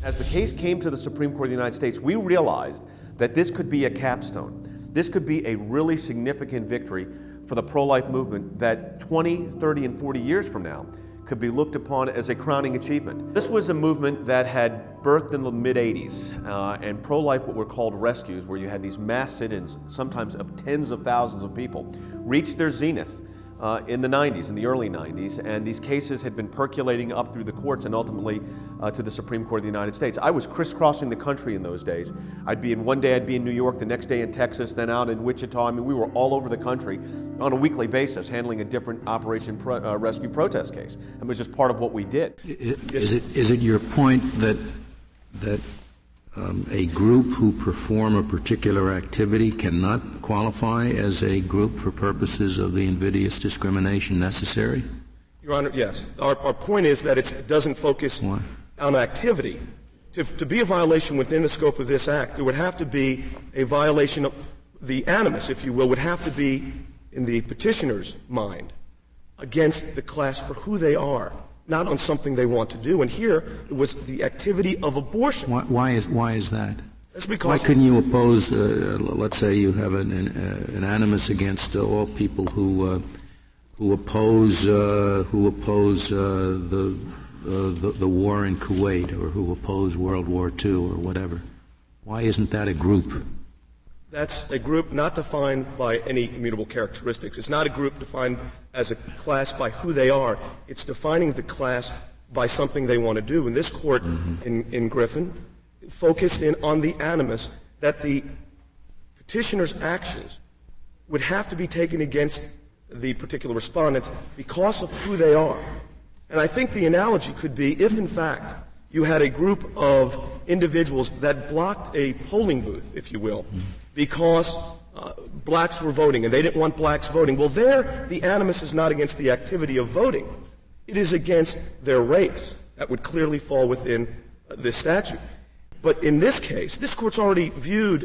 As the case came to the Supreme Court of the United States, we realized that this could be a capstone. This could be a really significant victory for the pro-life movement that 20, 30, and 40 years from now could be looked upon as a crowning achievement. This was a movement that had birthed in the mid-'80s, and pro-life, what were called rescues, where you had these mass sit-ins, sometimes of tens of thousands of people, reached their zenith in the 90s, in the early 90s, and these cases had been percolating up through the courts and ultimately to the Supreme Court of the United States. I was crisscrossing the country in those days. One day I'd be in New York, the next day in Texas, then out in Wichita. I mean, we were all over the country on a weekly basis handling a different Operation Rescue protest case. It was just part of what we did. Is it your point that a group who perform a particular activity cannot qualify as a group for purposes of the invidious discrimination necessary? Your Honor, yes. Our point is that it doesn't focus on activity. To be a violation within the scope of this act, there would have to be a violation of the animus, if you will, would have to be in the petitioner's mind against the class for who they are, not on something they want to do. And here, it was the activity of abortion. Why is that? That's because why couldn't you oppose, let's say you have an animus against all people who oppose the war in Kuwait, or who oppose World War II, or whatever? Why isn't that a group? That's a group not defined by any immutable characteristics. It's not a group defined as a class by who they are. It's defining the class by something they want to do. And this court in Griffin focused in on the animus that the petitioner's actions would have to be taken against the particular respondents because of who they are. And I think the analogy could be if, in fact, you had a group of individuals that blocked a polling booth, if you will, because blacks were voting and they didn't want blacks voting. Well, there, the animus is not against the activity of voting. It is against their race. That would clearly fall within this statute. But in this case, this court's already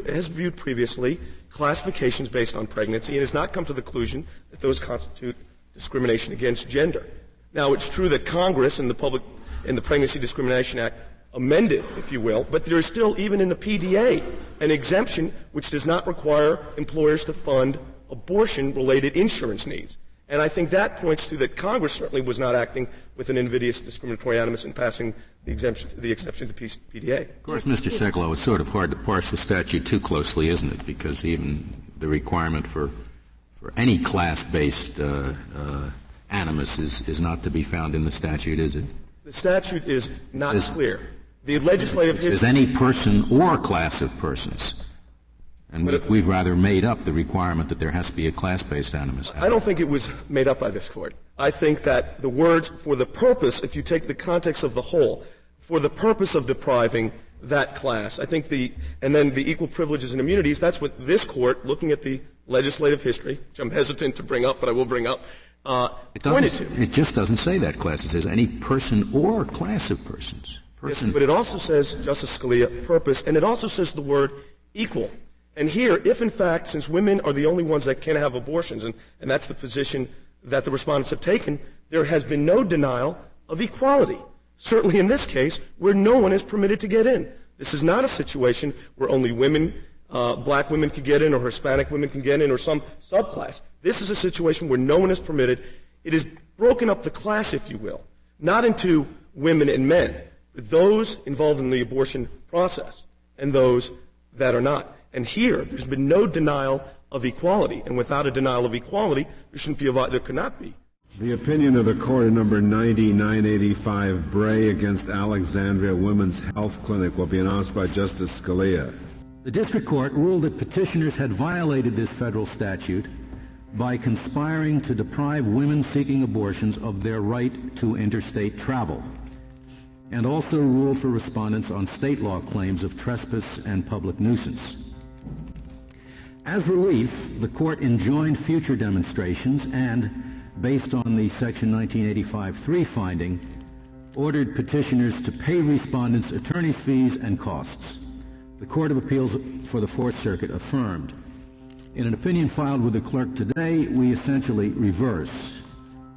has viewed previously classifications based on pregnancy and has not come to the conclusion that those constitute discrimination against gender. Now, it's true that Congress and the Pregnancy Discrimination Act amended, if you will, but there is still, even in the PDA, an exemption which does not require employers to fund abortion-related insurance needs. And I think that points to that Congress certainly was not acting with an invidious discriminatory animus in passing the exception to PDA. Of course, Mr. Sekulow, it's sort of hard to parse the statute too closely, isn't it? Because even the requirement for any class-based animus is not to be found in the statute, is it? The statute is not clear. The legislative history... It says any person or class of persons. And we've rather made up the requirement that there has to be a class-based animus. I don't think it was made up by this court. I think that the words, for the purpose, if you take the context of the whole, for the purpose of depriving that class, I think and then the equal privileges and immunities, that's what this court, looking at the legislative history, which I'm hesitant to bring up, but I will bring up, pointed to. It just doesn't say that class. It says any person or class of persons. Yes, but it also says, Justice Scalia, purpose, and it also says the word equal. And here, if in fact, since women are the only ones that can have abortions, and that's the position that the respondents have taken, there has been no denial of equality. Certainly in this case, where no one is permitted to get in. This is not a situation where only women, black women can get in, or Hispanic women can get in, or some subclass. This is a situation where no one is permitted. It has broken up the class, if you will, not into women and men, but those involved in the abortion process and those that are not. And here, there's been no denial of equality. And without a denial of equality, there could not be. The opinion of the court in number 9985, Bray against Alexandria Women's Health Clinic, will be announced by Justice Scalia. The district court ruled that petitioners had violated this federal statute by conspiring to deprive women seeking abortions of their right to interstate travel, and also ruled for respondents on state law claims of trespass and public nuisance. As relief, the court enjoined future demonstrations and, based on the Section 1985-3 finding, ordered petitioners to pay respondents attorney's fees and costs. The Court of Appeals for the Fourth Circuit affirmed. In an opinion filed with the clerk today, we essentially reverse.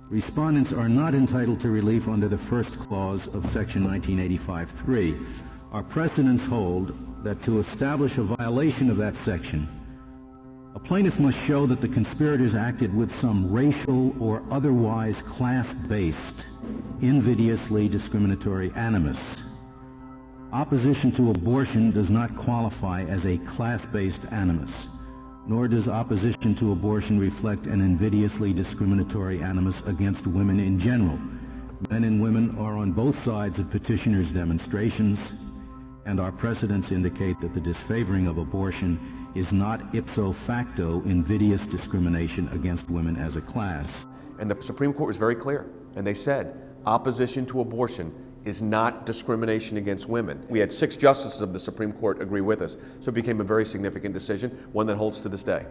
Respondents are not entitled to relief under the first clause of Section 1985-3. Our precedents hold that to establish a violation of that section, a plaintiff must show that the conspirators acted with some racial or otherwise class-based, invidiously discriminatory animus. Opposition to abortion does not qualify as a class-based animus, nor does opposition to abortion reflect an invidiously discriminatory animus against women in general. Men and women are on both sides of petitioners' demonstrations, and our precedents indicate that the disfavoring of abortion is not ipso facto invidious discrimination against women as a class. And the Supreme Court was very clear, and they said opposition to abortion is not discrimination against women. We had 6 justices of the Supreme Court agree with us, so it became a very significant decision, one that holds to this day.